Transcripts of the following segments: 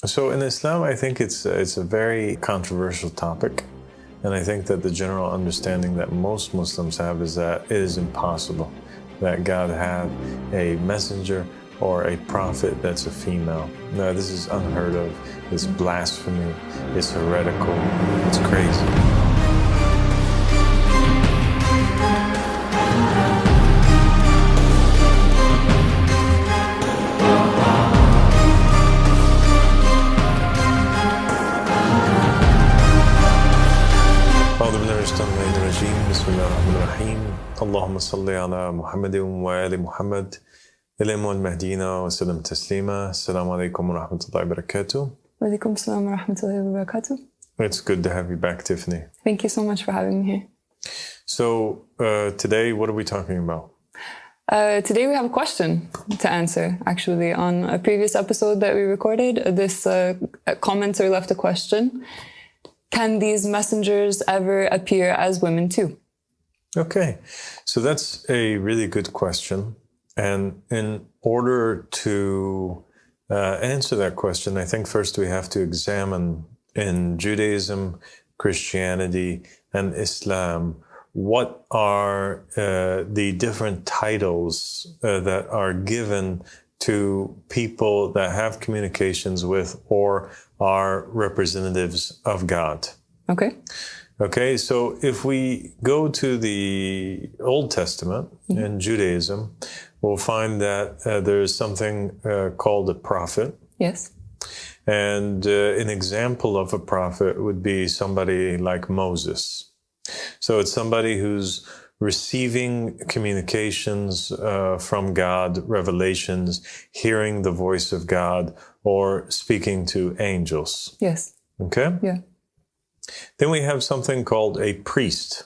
So in Islam, I think it's a very controversial topic. And I think that the general understanding that most Muslims have is that it is impossible that God had a messenger or a prophet that's a female. No, this is unheard of. It's blasphemy. It's heretical. It's crazy. Bismillahirrahmanirrahim. Allahumma salli ala Muhammadin wa ali Muhammad. Ilaimu al-Mahdina wa sallam taslima. Assalamu alaikum wa rahmatullahi wa barakatuh. Wa alaikum assalam wa rahmatullahi wa barakatuh. It's good to have you back, Tiffany. Thank you so much for having me here. So today, what are we talking about? Today we have a question to answer, actually. On a previous episode that we recorded, this commenter left a question. Can these messengers ever appear as women too? Okay, so that's a really good question. And in order to answer that question, I think first we have to examine in Judaism, Christianity, and Islam, what are the different titles that are given to people that have communications with or are representatives of God. Okay, so if we go to the Old Testament in Judaism, we'll find that there is something called a prophet. Yes. And an example of a prophet would be somebody like Moses. So it's somebody who's receiving communications from God, revelations, hearing the voice of God, or speaking to angels. Yes. Okay? Yeah. Then we have something called a priest.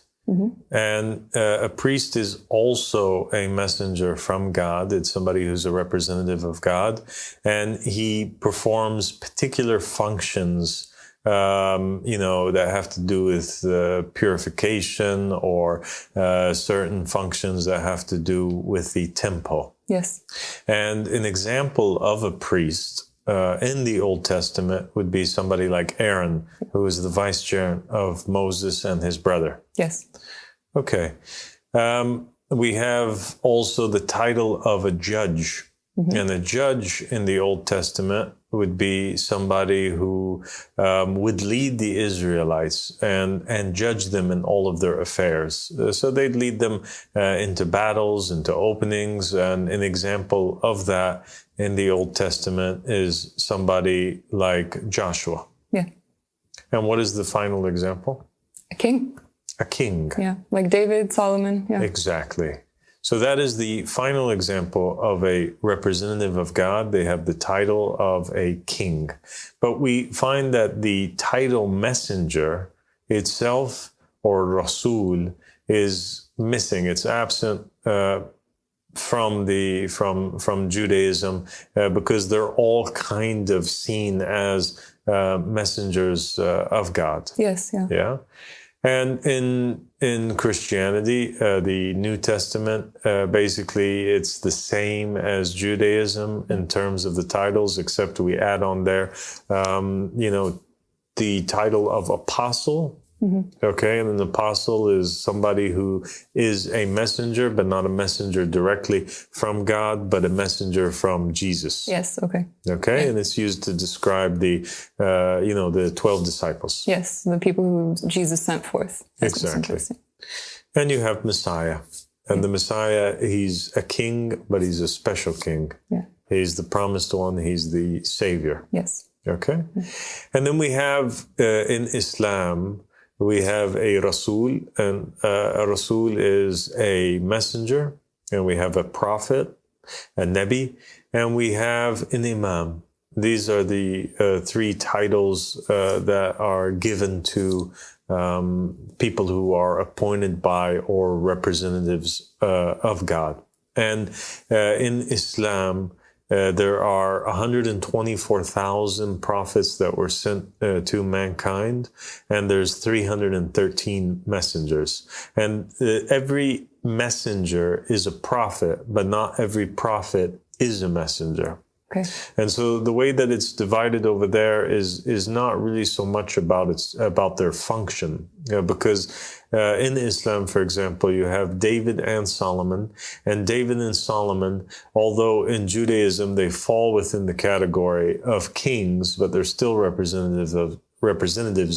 And a priest is also a messenger from God. It's somebody who's a representative of God. And he performs particular functions that have to do with purification or certain functions that have to do with the temple. Yes. And an example of a priest in the Old Testament would be somebody like Aaron, who is the vicegerent of Moses and his brother. Yes. Okay. We have also the title of a judge. And a judge in the Old Testament would be somebody who would lead the Israelites and judge them in all of their affairs. So they'd lead them into battles, into openings. And an example of that in the Old Testament is somebody like Joshua. Yeah. And what is the final example? A king. A king. Yeah, like David, Solomon. Yeah. Exactly. So that is the final example of a representative of God. They have the title of a king. But we find that the title messenger itself, or Rasul, is missing. It's absent from Judaism because they're all kind of seen as messengers of God. Yes, yeah. Yeah. And in Christianity, the New Testament, basically it's the same as Judaism in terms of the titles, except we add on there, the title of apostle. Okay, and an apostle is somebody who is a messenger, but not a messenger directly from God, but a messenger from Jesus. Yes, okay. Okay, Yeah. and it's used to describe the 12 disciples. Yes, the people who Jesus sent forth. Exactly. And you have Messiah. And the Messiah, he's a king, but he's a special king. Yeah. He's the promised one. He's the savior. Yes. Okay. And then we have in Islam, we have a Rasul, and a Rasul is a messenger, and we have a prophet, a Nabi, and we have an Imam. These are the three titles that are given to people who are appointed by or representatives of God. And in Islam, there are 124,000 prophets that were sent to mankind, and there's 313 messengers. And every messenger is a prophet, but not every prophet is a messenger. Okay. And so the way that it's divided over there is not really so much about their function, because in Islam, for example, you have David and Solomon, and David and Solomon, although in Judaism they fall within the category of kings, but they're still representatives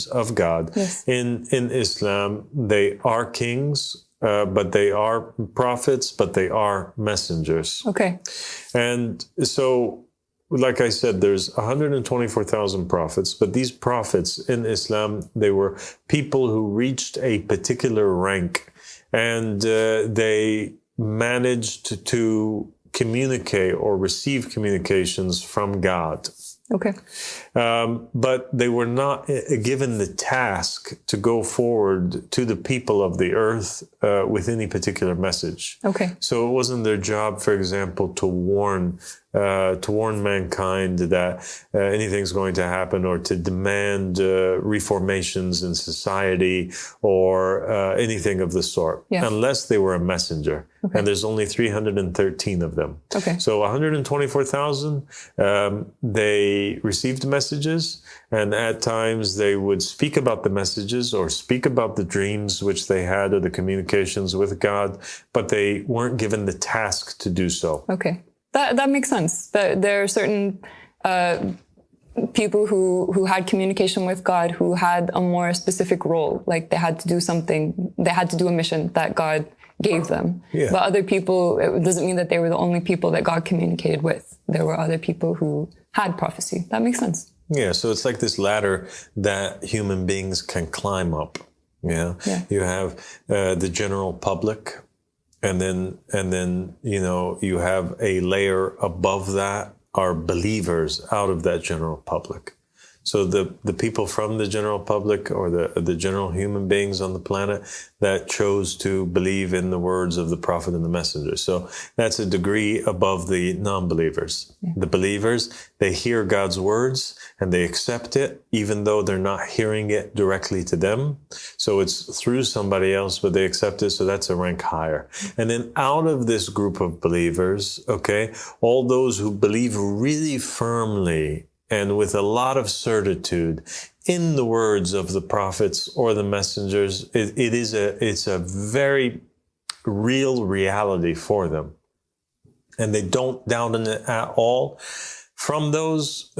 of God. Yes. In Islam, they are kings, but they are prophets, but they are messengers. Okay. And so, like I said, there's 124,000 prophets, but these prophets in Islam, they were people who reached a particular rank, and they managed to communicate or receive communications from God. Okay. But they were not given the task to go forward to the people of the earth with any particular message. Okay. So it wasn't their job, for example, to warn mankind that anything's going to happen, or to demand reformations in society, or anything of the sort, unless they were a messenger. Okay. And there's only 313 of them. Okay. So 124,000, they received messages, and at times they would speak about the messages or speak about the dreams which they had or the communications with God, but they weren't given the task to do so. Okay. That makes sense. There are certain people who had communication with God who had a more specific role, like they had to do something, they had to do a mission that God gave them. Yeah. But other people, it doesn't mean that they were the only people that God communicated with. There were other people who had prophecy. That makes sense. Yeah, so it's like this ladder that human beings can climb up. Yeah. You have the general public, and then you have a layer above that are believers out of that general public. So the people from the general public, or the general human beings on the planet that chose to believe in the words of the prophet and the messenger. So that's a degree above the non-believers. Yeah. The believers, they hear God's words and they accept it, even though they're not hearing it directly to them. So it's through somebody else, but they accept it. So that's a rank higher. And then out of this group of believers, okay, all those who believe really firmly and with a lot of certitude in the words of the prophets or the messengers, it's a very real reality for them. And they don't doubt in it at all. From those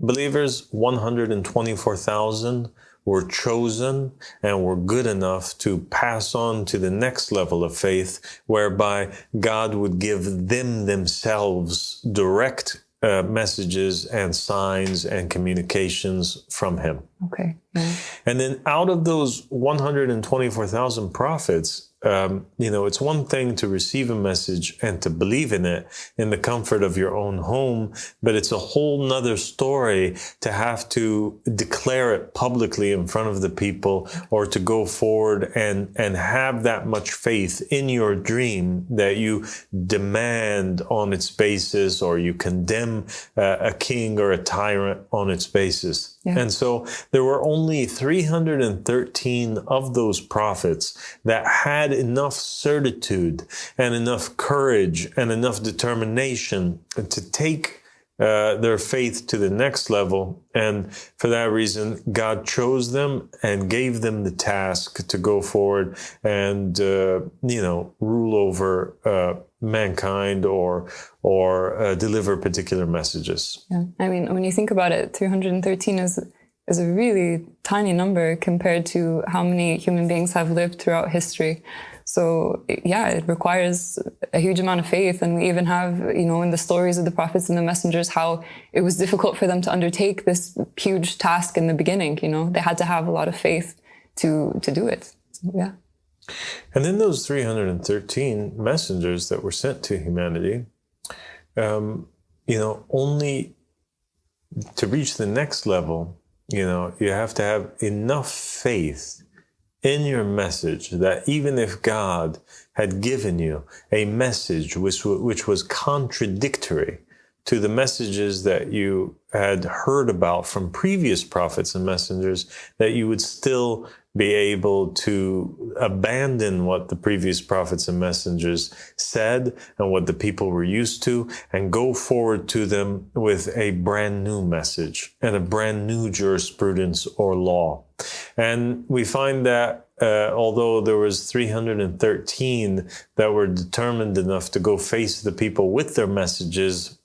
believers, 124,000 were chosen and were good enough to pass on to the next level of faith, whereby God would give them themselves direct messages and signs and communications from him. Okay. Yeah. And then out of those 124,000 prophets, it's one thing to receive a message and to believe in it in the comfort of your own home, but it's a whole nother story to have to declare it publicly in front of the people, or to go forward and have that much faith in your dream that you demand on its basis, or you condemn a king or a tyrant on its basis. Yeah. And so there were only 313 of those prophets that had enough certitude and enough courage and enough determination to take their faith to the next level. And for that reason, God chose them and gave them the task to go forward and, rule over mankind or deliver particular messages. Yeah. I mean, when you think about it, 313 is a really tiny number compared to how many human beings have lived throughout history. So, yeah, it requires a huge amount of faith. And we even have, in the stories of the prophets and the messengers, how it was difficult for them to undertake this huge task in the beginning. They had to have a lot of faith to do it. So, yeah. And then those 313 messengers that were sent to humanity, only to reach the next level, you have to have enough faith in your message that even if God had given you a message which was contradictory to the messages that you had heard about from previous prophets and messengers, that you would still be able to abandon what the previous prophets and messengers said and what the people were used to, and go forward to them with a brand new message and a brand new jurisprudence or law. And we find that although there was 313 that were determined enough to go face the people with their messages,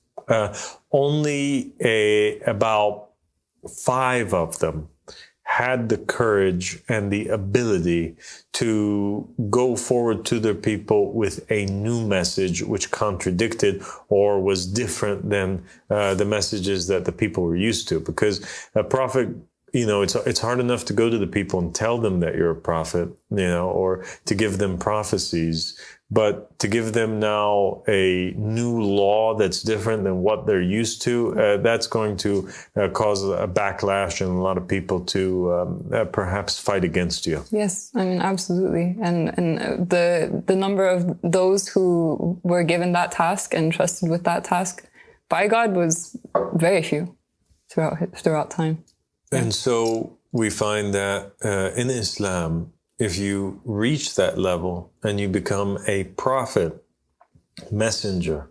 only about 5 of them had the courage and the ability to go forward to their people with a new message which contradicted or was different than the messages that the people were used to. Because a prophet, it's hard enough to go to the people and tell them that you're a prophet, or to give them prophecies. But to give them now a new law that's different than what they're used to, that's going to cause a backlash and a lot of people to perhaps fight against you. Yes, I mean, absolutely. And the number of those who were given that task and trusted with that task by God was very few throughout time. And so we find that in Islam, if you reach that level and you become a prophet, messenger,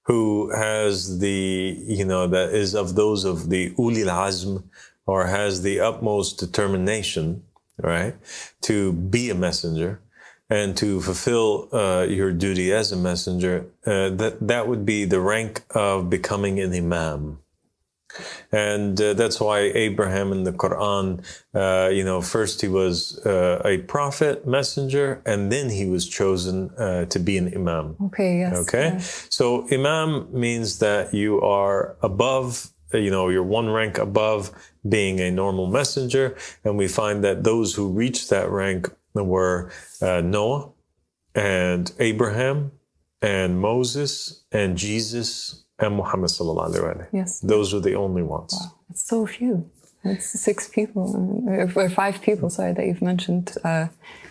who has that is of those of the Ulil Azm, or has the utmost determination, right, to be a messenger and to fulfill your duty as a messenger, that would be the rank of becoming an imam. And that's why Abraham in the Quran, first he was a prophet, messenger, and then he was chosen to be an imam. Okay, yes. Okay? Yeah. So imam means that you are above, you're one rank above being a normal messenger. And we find that those who reached that rank were Noah and Abraham and Moses and Jesus and Muhammad sallallahu alaihi wasallam. Yes. Those were the only ones. Wow. It's so few. It's 6 people, or 5 people, sorry, that you've mentioned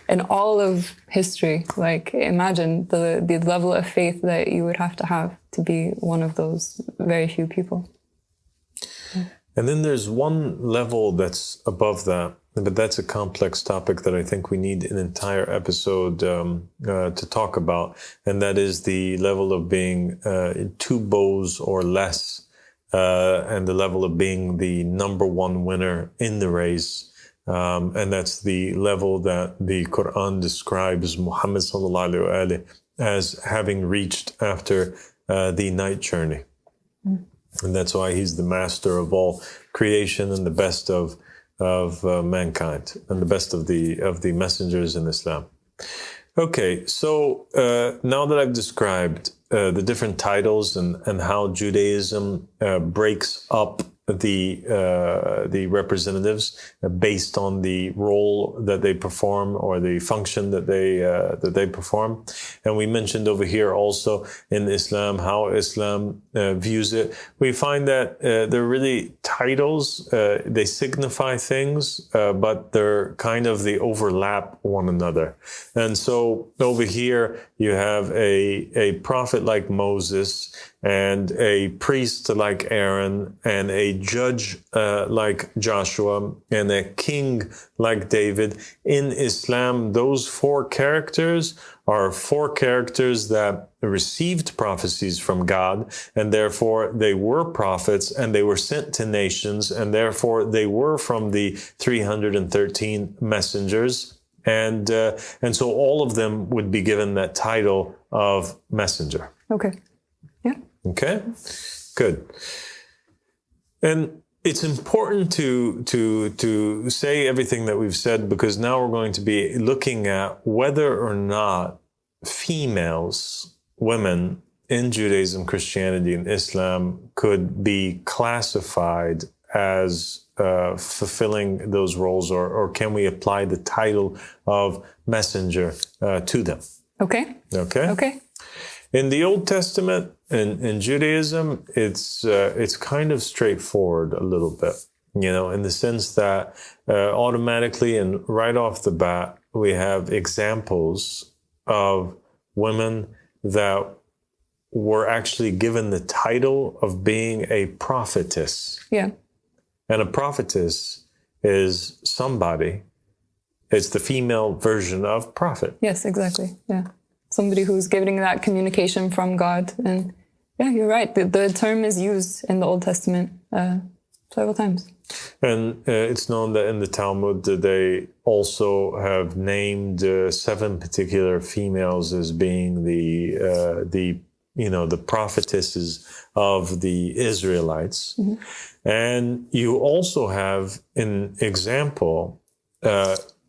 in all of history. Like, imagine the level of faith that you would have to be one of those very few people. Yeah. And then there's one level that's above that, but that's a complex topic that I think we need an entire episode to talk about. And that is the level of being 2 bows or less, and the level of being the number 1 winner in the race. And that's the level that the Quran describes Muhammad sallallahu alaihi wasallam as having reached after the night journey. Mm. And that's why he's the master of all creation and the best of mankind and the best of the messengers in Islam. Okay, so now that I've described the different titles and how Judaism breaks up the representatives based on the role that they perform or the function that they perform, and we mentioned over here also in Islam how Islam views it. We find that they're really titles. They signify things, but they're kind of they overlap one another. And so over here you have a prophet like Moses, and a priest like Aaron, and a judge like Joshua, and a king like David. In Islam, those 4 characters are 4 characters that received prophecies from God, and therefore they were prophets, and they were sent to nations, and therefore they were from the 313 messengers. And so all of them would be given that title of messenger. Okay. Yeah. Okay, good. And it's important to say everything that we've said, because now we're going to be looking at whether or not females, women in Judaism, Christianity, and Islam could be classified as fulfilling those roles, or can we apply the title of messenger to them? Okay. Okay. Okay. In the Old Testament, in Judaism, it's kind of straightforward a little bit, in the sense that automatically and right off the bat, we have examples of women that were actually given the title of being a prophetess. Yeah. And a prophetess is somebody, it's the female version of prophet. Yes, exactly. Yeah. Somebody who's giving that communication from God. And yeah, you're right. The term is used in the Old Testament several times. And it's known that in the Talmud that they also have named 7 particular females as being the prophetesses of the Israelites. Mm-hmm. And you also have an example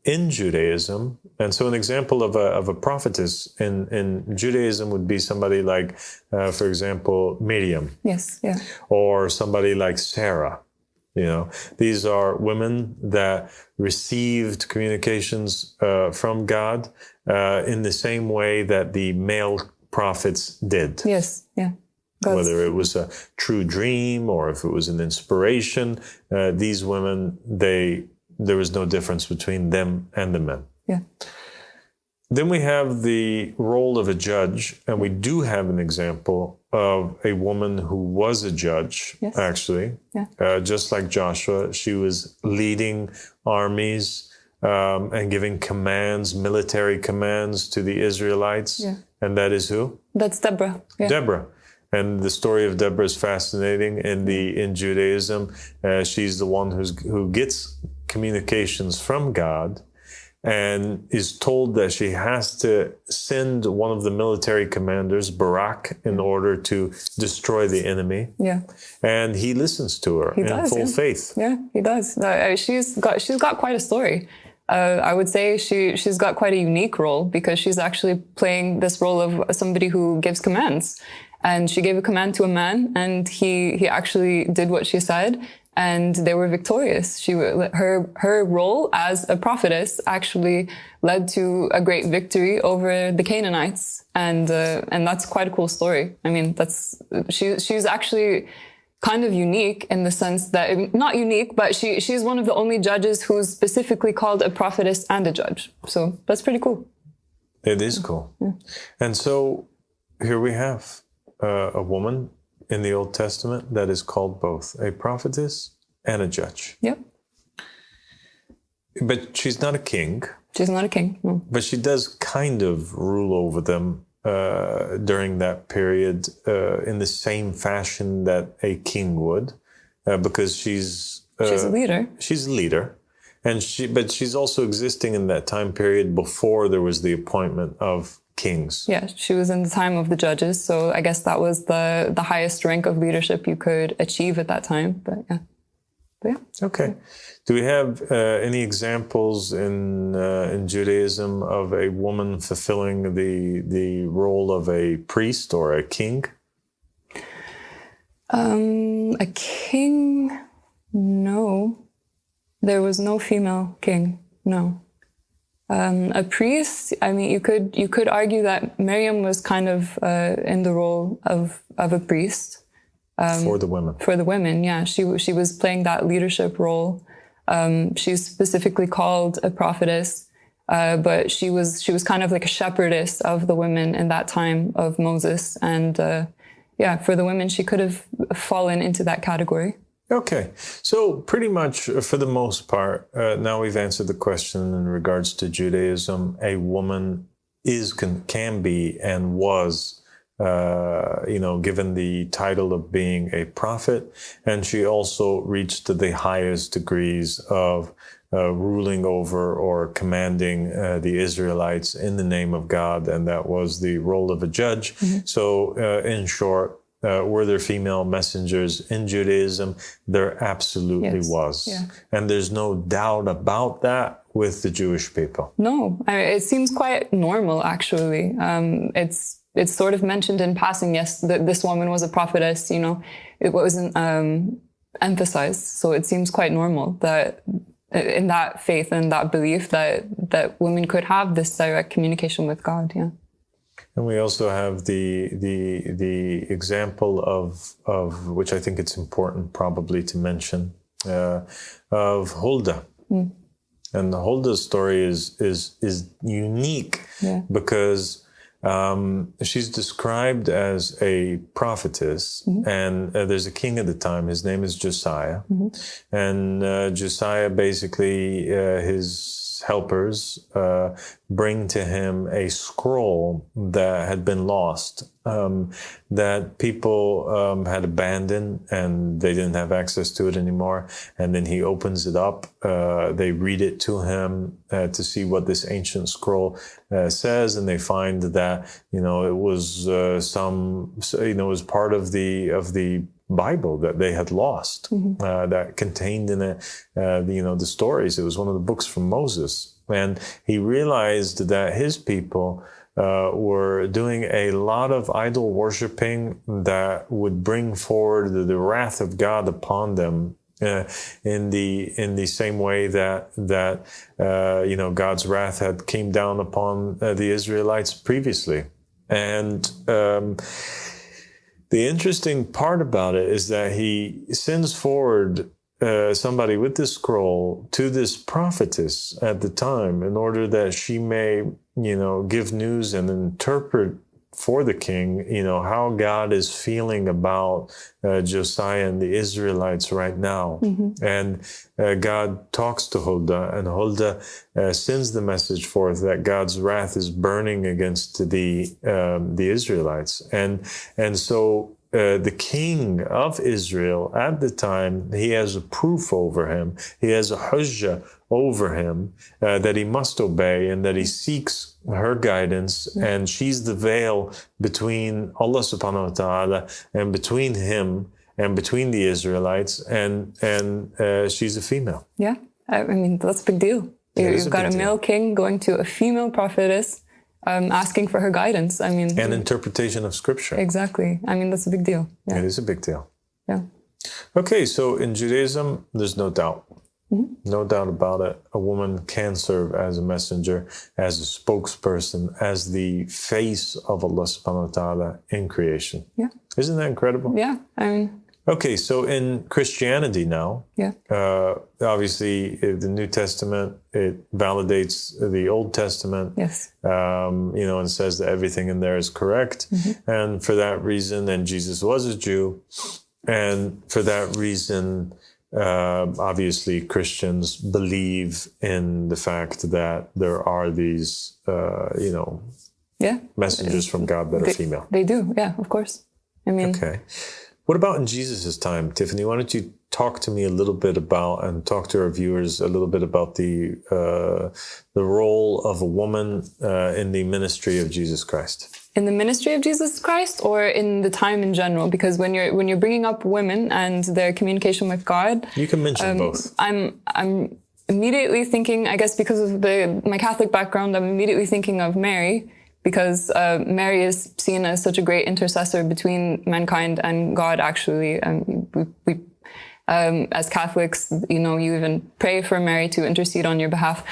in Judaism. And so an example of a prophetess in Judaism would be somebody like, for example, Miriam. Yes, yeah. Or somebody like Sarah. You know, these are women that received communications from God in the same way that the male prophets did. Yes, yeah. Whether it was a true dream or if it was an inspiration, these women, there was no difference between them and the men. Yeah. Then we have the role of a judge, and we do have an example of a woman who was a judge, yes. Actually. Yeah. Just like Joshua, she was leading armies and giving commands, military commands to the Israelites. Yeah. And that is who? That's Deborah. Yeah. Deborah. And the story of Deborah is fascinating in Judaism. She's the one who gets communications from God and is told that she has to send one of the military commanders, Barak, in order to destroy the enemy. Yeah. And he listens to her in full faith. Yeah, he does. She's got quite a story. I would say she's got quite a unique role because she's actually playing this role of somebody who gives commands. And she gave a command to a man, and he actually did what she said, and they were victorious. Her role as a prophetess actually led to a great victory over the Canaanites, and that's quite a cool story. I mean, she's actually kind of unique in the sense that, not unique, but she's one of the only judges who's specifically called a prophetess and a judge. So that's pretty cool. It is cool. Yeah. And so here we have a woman in the Old Testament that is called both a prophetess and a judge. Yep. But she's not a king. She's not a king, no. But she does kind of rule over them during that period in the same fashion that a king would, because she's a leader. She's a leader. But she's also existing in that time period before there was the appointment of kings. Yeah, she was in the time of the judges, so I guess that was the highest rank of leadership you could achieve at that time. But yeah. Okay. Do we have any examples in Judaism of a woman fulfilling the role of a priest or a king? A king? No. There was no female king. No. A priest, I mean, you could argue that Miriam was kind of in the role of a priest. For the women. For the women, yeah. She was playing that leadership role. She's specifically called a prophetess, but she was kind of like a shepherdess of the women in that time of Moses. And for the women, she could have fallen into that category. Okay, so pretty much for the most part, now we've answered the question in regards to Judaism. A woman can be and was, given the title of being a prophet, and she also reached the highest degrees of ruling over or commanding the Israelites in the name of God, and that was the role of a judge. Mm-hmm. So, in short, were there female messengers in Judaism? There absolutely was. Yeah. And there's no doubt about that with the Jewish people. No, I mean, it seems quite normal, actually. It's sort of mentioned in passing, yes, that this woman was a prophetess, it wasn't emphasized. So it seems quite normal that in that faith and that belief that women could have this direct communication with God, yeah. And we also have the example of which I think it's important probably to mention, of Huldah. Mm. And the Huldah story is unique because She's described as a prophetess, and there's a king at the time. His name is Josiah, and Josiah basically his helpers bring to him a scroll that had been lost, that people had abandoned, and they didn't have access to it anymore. And then he opens it up. They read it to him to see what this ancient scroll says, and they find that it was it was part of the Bible that they had lost, that contained in it, the stories. It was one of the books from Moses. And he realized that his people were doing a lot of idol worshiping that would bring forward the wrath of God upon them, in the same way that God's wrath had came down upon the Israelites previously. And the interesting part about it is that he sends forward somebody with this scroll to this prophetess at the time in order that she may, give news and interpret for the king, how God is feeling about Josiah and the Israelites right now. And God talks to Huldah, and Huldah sends the message forth that God's wrath is burning against the Israelites. And so the king of Israel at the time, he has a proof over him. He has a hujjah over him that he must obey, and that he seeks her guidance. And she's the veil between Allah subhanahu wa ta'ala and between him and between the Israelites. And she's a female. Yeah. I mean, that's a big deal. You've got a male king going to a female prophetess, asking for her guidance. I mean, and interpretation of scripture. Exactly. I mean, that's a big deal. Yeah. It is a big deal. Yeah. Okay, so in Judaism, there's no doubt. No doubt about it. A woman can serve as a messenger, as a spokesperson, as the face of Allah subhanahu wa ta'ala in creation. Yeah. Isn't that incredible? Yeah. I mean, okay, so in Christianity now, obviously the New Testament, it validates the Old Testament, yes. And says that everything in there is correct. And for that reason, and Jesus was a Jew, and for that reason, obviously Christians believe in the fact that there are these, messengers from God that are female. They do, yeah, of course. I mean, okay. What about in Jesus' time, Tiffany? Why don't you talk to me a little bit about, and talk to our viewers a little bit about the role of a woman in the ministry of Jesus Christ? In the ministry of Jesus Christ, or in the time in general? Because when you're bringing up women and their communication with God, you can mention both. I'm immediately thinking, I guess because of my Catholic background, I'm immediately thinking of Mary, because Mary is seen as such a great intercessor between mankind and God, actually. We as Catholics, you even pray for Mary to intercede on your behalf.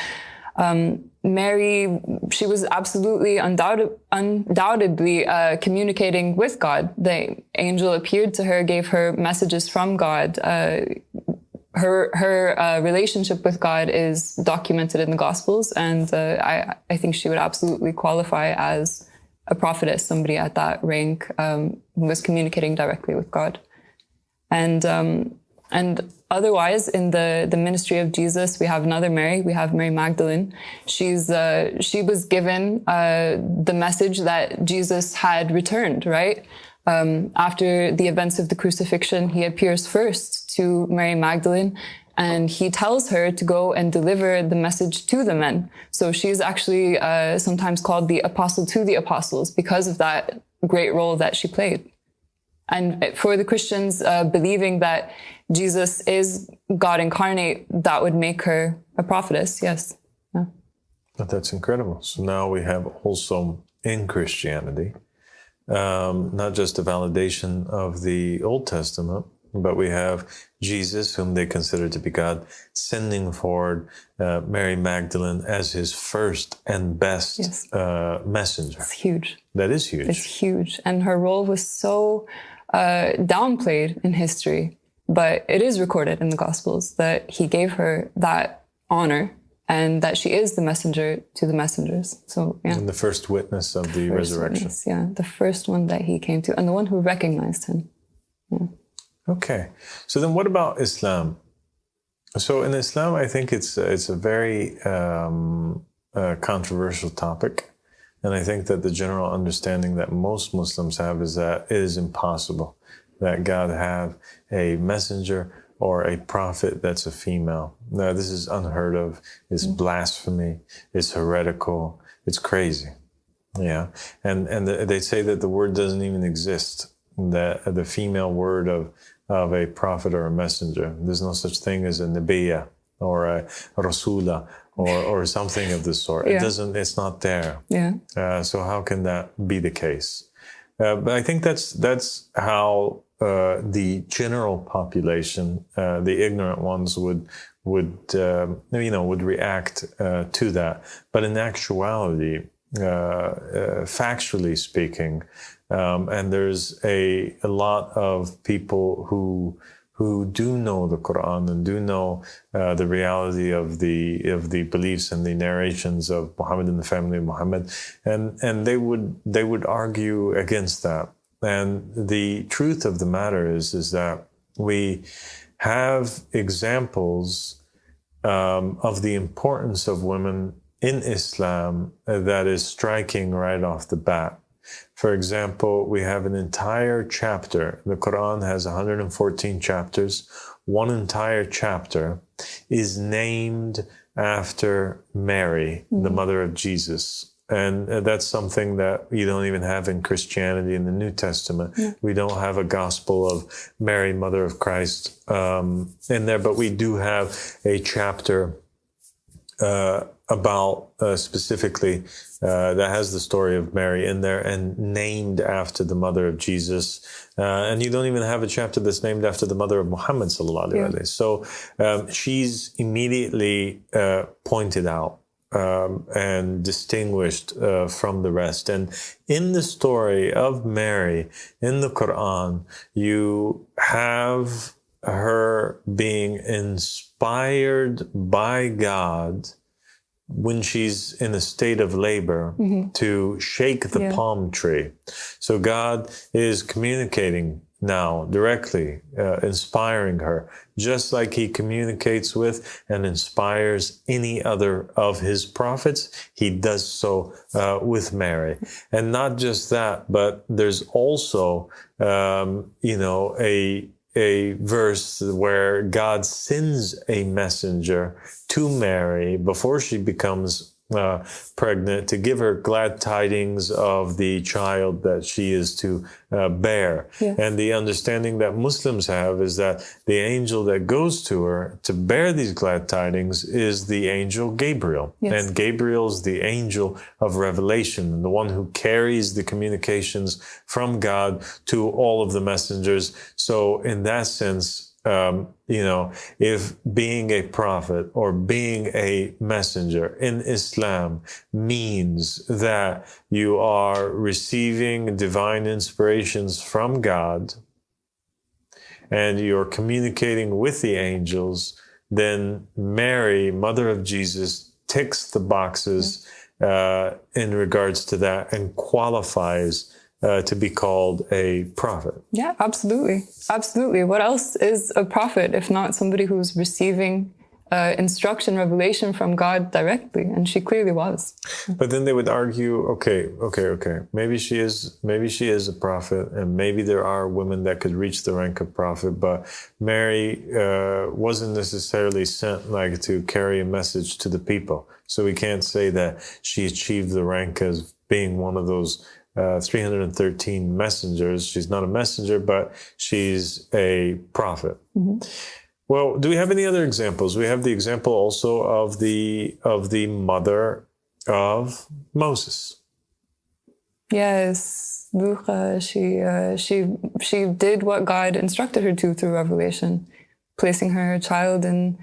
Mary, she was absolutely, undoubtedly communicating with God. The angel appeared to her, gave her messages from God. Her relationship with God is documented in the Gospels, and I think she would absolutely qualify as a prophetess, somebody at that rank who was communicating directly with God. And otherwise, in the ministry of Jesus, we have another Mary. We have Mary Magdalene. She was given the message that Jesus had returned, right? After the events of the crucifixion, he appears first to Mary Magdalene, and he tells her to go and deliver the message to the men. So she's actually sometimes called the apostle to the apostles because of that great role that she played. And for the Christians, believing that Jesus is God incarnate, that would make her a prophetess, yes. Yeah. That's incredible. So now we have also in Christianity, not just a validation of the Old Testament, but we have Jesus, whom they consider to be God, sending forward Mary Magdalene as his first and best messenger. It's huge. That is huge. It's huge. And her role was so downplayed in history, but it is recorded in the Gospels that he gave her that honor and that she is the messenger to the messengers. So yeah. And the first witness of the resurrection. Witness, yeah, the first one that he came to, and the one who recognized him. Yeah. Okay, so then what about Islam? So in Islam, I think it's a very controversial topic, and I think that the general understanding that most Muslims have is that it is impossible that God have a messenger or a prophet that's a female. No, this is unheard of. It's blasphemy. It's heretical. It's crazy. Yeah, and they say that the word doesn't even exist. That the female word of a prophet or a messenger. There's no such thing as a nabiyya or a rasula or something of the sort. Yeah. It doesn't. It's not there. Yeah. So how can that be the case? But I think that's how the general population, the ignorant ones, would react to that. But in actuality, factually speaking, and there's a lot of people who do know the Quran and do know the reality of the beliefs and the narrations of Muhammad and the family of Muhammad, and they would argue against that. And the truth of the matter is that we have examples of the importance of women in Islam that is striking right off the bat. For example, we have an entire chapter. The Quran has 114 chapters. One entire chapter is named after Mary, the mother of Jesus. And that's something that you don't even have in Christianity in the New Testament. Yeah. We don't have a gospel of Mary, mother of Christ, in there, but we do have a chapter about specifically that has the story of Mary in there and named after the mother of Jesus. And you don't even have a chapter that's named after the mother of Muhammad sallallahu alaihi wasallam. So she's immediately pointed out and distinguished from the rest. And in the story of Mary in the Quran, you have her being inspired by God when she's in a state of labor to shake the palm tree. So God is communicating now directly, inspiring her, just like he communicates with and inspires any other of his prophets. He does so with Mary. And not just that, but there's also, a verse where God sends a messenger to Mary before she becomes pregnant to give her glad tidings of the child that she is to bear. Yeah. And the understanding that Muslims have is that the angel that goes to her to bear these glad tidings is the angel Gabriel. Yes. And Gabriel's the angel of revelation, the one who carries the communications from God to all of the messengers. So in that sense, if being a prophet or being a messenger in Islam means that you are receiving divine inspirations from God and you're communicating with the angels, then Mary, mother of Jesus, ticks the boxes in regards to that and qualifies to be called a prophet. Yeah, absolutely. Absolutely. What else is a prophet if not somebody who's receiving instruction, revelation from God directly? And she clearly was. But then they would argue, okay. Maybe she is a prophet, and maybe there are women that could reach the rank of prophet, but Mary wasn't necessarily sent like to carry a message to the people. So we can't say that she achieved the rank as being one of those 313 messengers. She's not a messenger, but she's a prophet. Mm-hmm. Well, do we have any other examples? We have the example also of the mother of Moses. Yes, doruğa. She did what God instructed her to through revelation, placing her child in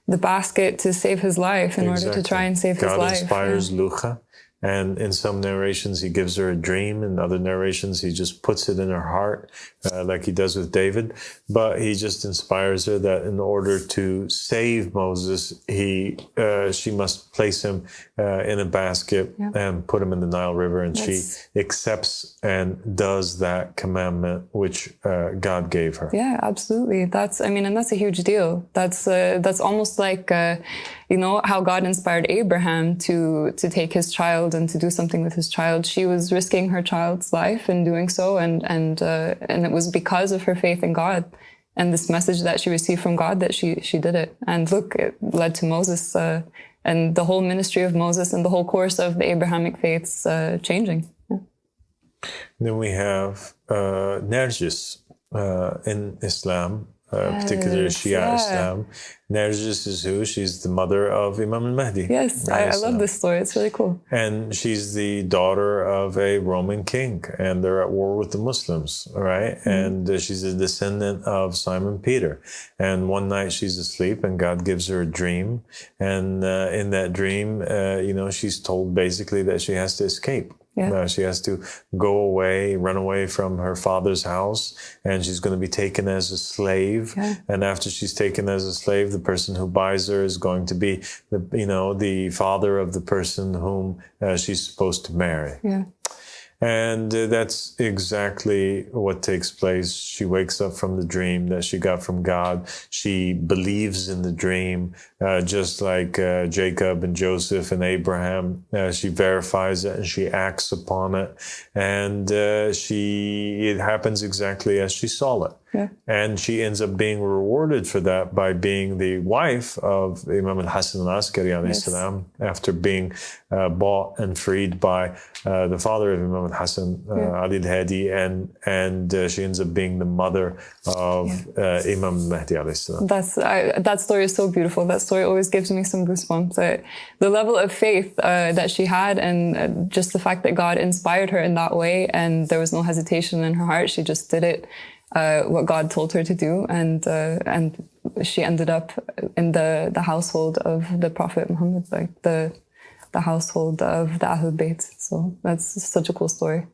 the basket to save his life in order to try and save his life. God inspires doruğa. And in some narrations, he gives her a dream. In other narrations, he just puts it in her heart, like he does with David. But he just inspires her that in order to save Moses, she must place him in a basket and put him in the Nile River. And she accepts and does that commandment which God gave her. Yeah, absolutely. That's a huge deal. That's almost like, how God inspired Abraham to take his child and to do something with his child. She was risking her child's life in doing so, and it was because of her faith in God and this message that she received from God that she did it. And look, it led to Moses and the whole ministry of Moses and the whole course of the Abrahamic faiths changing. Yeah. Then we have Nergis in Islam. Particularly Shia Islam. Nergis is who? She's the mother of Imam al-Mahdi. Yes, I love this story. It's really cool. And she's the daughter of a Roman king, and they're at war with the Muslims, right? Mm-hmm. And she's a descendant of Simon Peter. And one night she's asleep, and God gives her a dream. And in that dream, she's told basically that she has to escape. Yeah. She has to go away, run away from her father's house, and she's going to be taken as a slave. Yeah. And after she's taken as a slave, the person who buys her is going to be the father of the person whom she's supposed to marry. Yeah. And that's exactly what takes place. She wakes up from the dream that she got from God. She believes in the dream, just like Jacob and Joseph and Abraham. She verifies it and she acts upon it. And it happens exactly as she saw it. Yeah. And she ends up being rewarded for that by being the wife of Imam al-Hasan al-Askari alayhi salam, after being bought and freed by the father of Imam al-Hasan, Ali al-Hadi, and she ends up being the mother of Imam al-Mahdi alayhi salam. That story is so beautiful. That story always gives me some goosebumps. The level of faith that she had, and just the fact that God inspired her in that way, and there was no hesitation in her heart. She just did it. What God told her to do, and she ended up in the household of the Prophet Muhammad, like the household of the Ahlul Bayt. So that's such a cool story.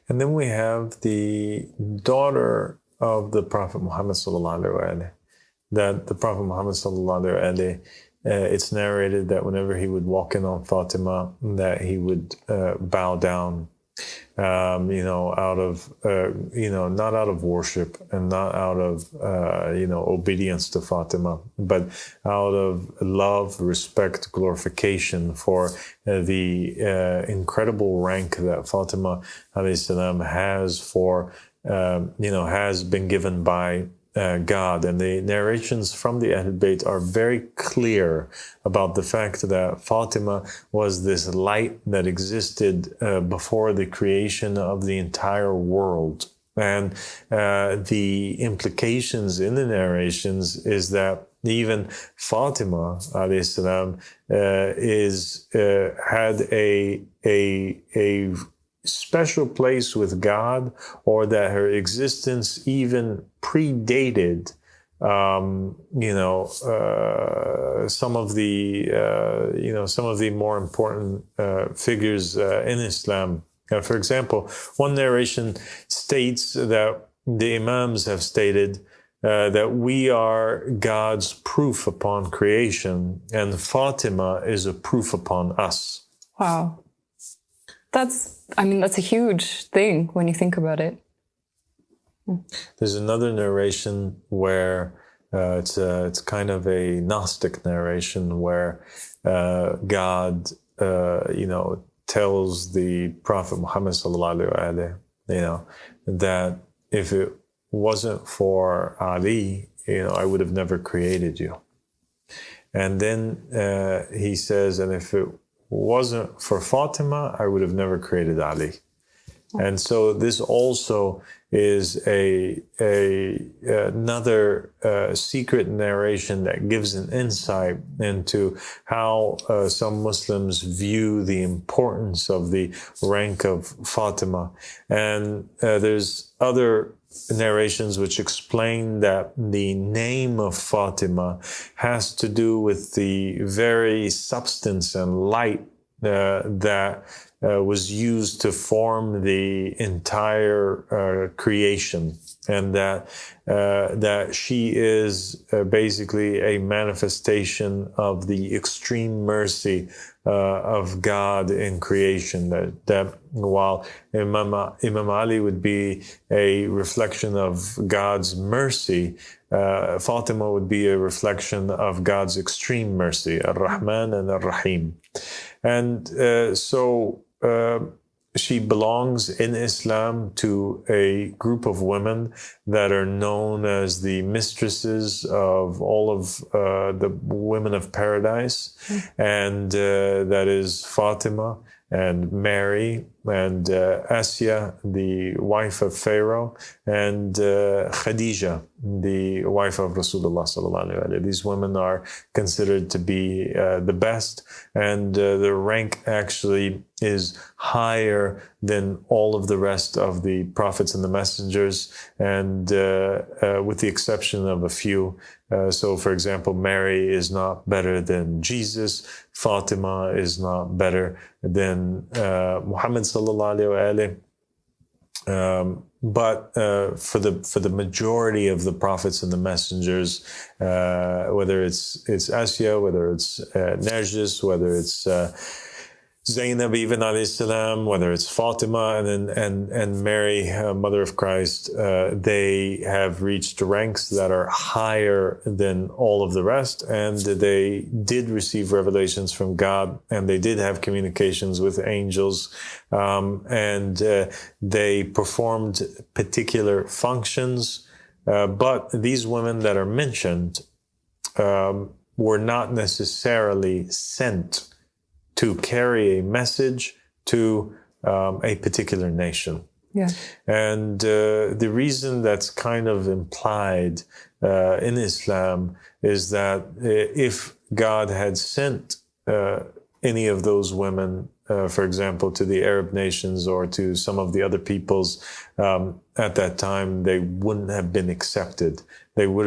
And then we have the daughter of the Prophet Muhammad sallallahu alaihi wasallam. That the Prophet Muhammad sallallahu alaihi wasallam, it's narrated that whenever he would walk in on Fatima, that he would bow down. Out of, not out of worship and not out of, obedience to Fatima, but out of love, respect, glorification for the incredible rank that Fatima alayhi salam has been given by God. And the narrations from the Ahlul Bayt are very clear about the fact that Fatima was this light that existed before the creation of the entire world. And the implications in the narrations is that even Fatima alayhi salam had a special place with God, or that her existence even predated some of the more important figures in Islam. For example, one narration states that the Imams have stated that we are God's proof upon creation, and Fatima is a proof upon us. Wow. That's a huge thing when you think about it. There's another narration where it's kind of a Gnostic narration where God, tells the Prophet Muhammad sallallahu alaihi wasallam, that if it wasn't for Ali, I would have never created you. And then he says, and if it wasn't for Fatima, I would have never created Ali. And so this also is another secret narration that gives an insight into how some Muslims view the importance of the rank of Fatima. And there's other narrations which explain that the name of Fatima has to do with the very substance and light that was used to form the entire creation, and that she is basically a manifestation of the extreme mercy of God in creation. That while Imam Ali would be a reflection of God's mercy, Fatima would be a reflection of God's extreme mercy, Ar-Rahman and Ar-Rahim. And so she belongs in Islam to a group of women that are known as the mistresses of all of the women of paradise. And that is Fatima and Mary and Asya, the wife of Pharaoh, and Khadija, the wife of Rasulullah sallallahu alaihi wasallam. These women are considered to be the best, and their rank actually is higher than all of the rest of the prophets and the messengers, and with the exception of a few. So, for example, Mary is not better than Jesus. Fatima is not better than Muhammad sallallahu alaihi wasallam. But for the majority of the prophets and the messengers, whether it's Asya, whether it's Narjis, whether it's Zainab, even alayhi salam, whether it's Fatima and Mary, mother of Christ, they have reached ranks that are higher than all of the rest, and they did receive revelations from God, and they did have communications with angels, and they performed particular functions. But these women that are mentioned were not necessarily sent to carry a message to a particular nation. Yeah. And the reason that's kind of implied in Islam is that if God had sent any of those women, for example, to the Arab nations or to some of the other peoples at that time, they wouldn't have been accepted. They would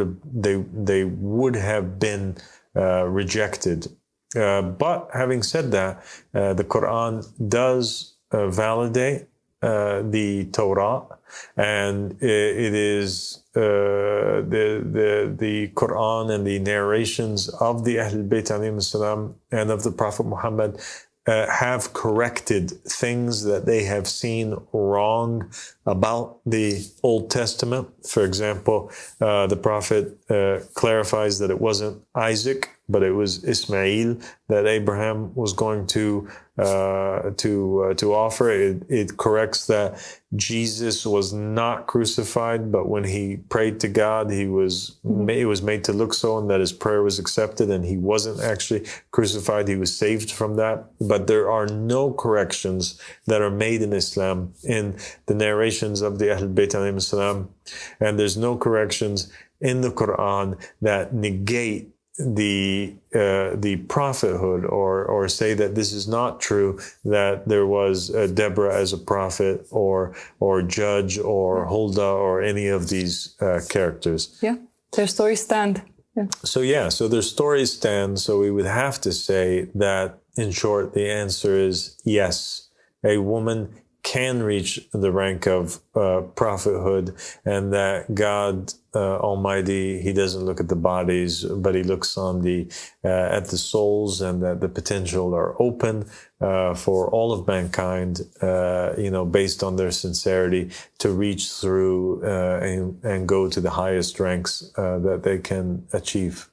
have been rejected. But having said that, the Quran does validate the Torah, and it is the Quran and the narrations of the Ahlul Bayt alayhim salam and of the Prophet Muhammad have corrected things that they have seen wrong about the Old Testament. For example, the Prophet clarifies that it wasn't Isaac, but it was Ismail that Abraham was going to offer. It corrects that Jesus was not crucified, but when he prayed to God, it was made to look so, and that his prayer was accepted, and he wasn't actually crucified. He was saved from that. But there are no corrections that are made in Islam in the narrations of the Ahlul Bayt alayhim salam, and there's no corrections in the Quran that negate the prophethood or say that this is not true, that there was Deborah as a prophet or Judge or Huldah or any of these characters. Yeah, their stories stand. Yeah. So their stories stand. So we would have to say that, in short, the answer is yes. A woman can reach the rank of prophethood, and that God Almighty, He doesn't look at the bodies, but He looks on at the souls, and that the potential are open for all of mankind, based on their sincerity, to reach through and go to the highest ranks that they can achieve.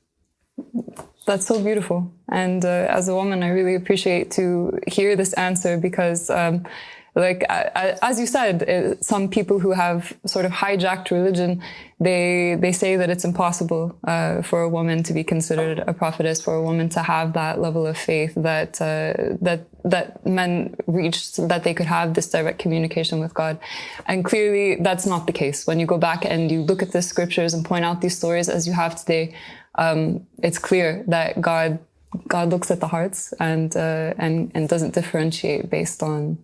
That's so beautiful. And as a woman, I really appreciate to hear this answer because as you said, some people who have sort of hijacked religion, they say that it's impossible for a woman to be considered a prophetess, for a woman to have that level of faith that men reached, that they could have this direct communication with God. And clearly, that's not the case. When you go back and you look at the scriptures and point out these stories as you have today, it's clear that God looks at the hearts and doesn't differentiate based on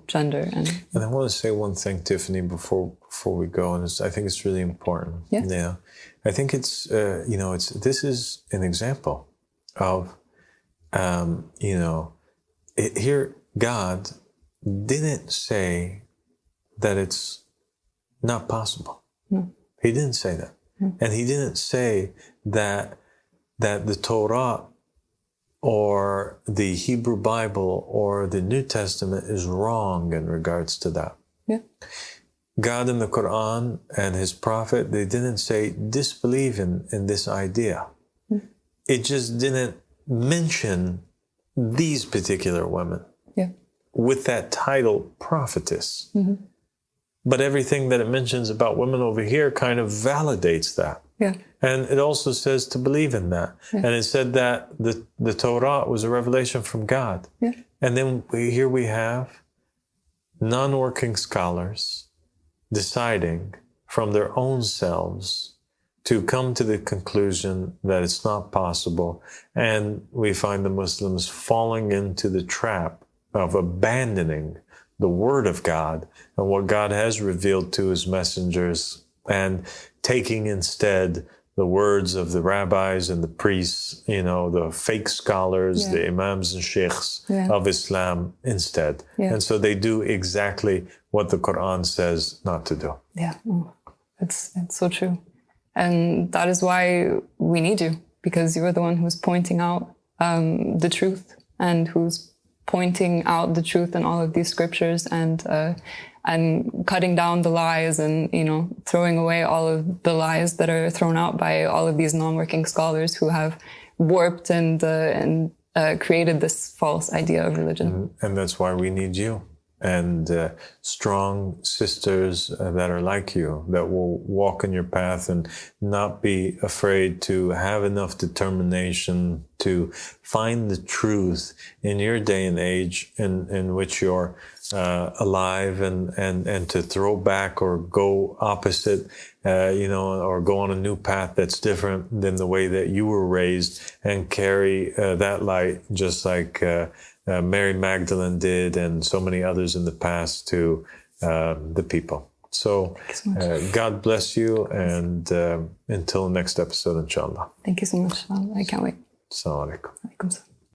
gender. And I want to say one thing, Tiffany, before we go, and I think it's really important. Yeah. I think it's this is an example of here God didn't say that it's not possible. No. He didn't say that. And he didn't say that the Torah or the Hebrew Bible or the New Testament is wrong in regards to that. Yeah. God in the Quran and his prophet, they didn't say disbelieve in this idea. It just didn't mention these particular women with that title prophetess. But everything that it mentions about women over here kind of validates that. Yeah. And it also says to believe in that. And it said that the Torah was a revelation from God. Yeah. And then here we have non-working scholars deciding from their own selves to come to the conclusion that it's not possible. And we find the Muslims falling into the trap of abandoning the Word of God and what God has revealed to his messengers, and taking instead the words of the rabbis and the priests, the fake scholars, the imams and sheikhs of Islam instead. And so they do exactly what the Quran says not to do. Yeah, it's so true. And that is why we need you, because you're the one who's pointing out the truth, and who's pointing out the truth in all of these scriptures, and cutting down the lies, and throwing away all of the lies that are thrown out by all of these non-working scholars who have warped and created this false idea of religion. And that's why we need you and strong sisters that are like you, that will walk in your path and not be afraid to have enough determination to find the truth in your day and age in which you're alive, and to throw back or go opposite, or go on a new path that's different than the way that you were raised, and carry that light just like Mary Magdalene did, and so many others in the past, to the people. So God bless you, and until next episode, inshallah. Thank you so much. I can't wait. Assalamu alaikum. Alaikum salam.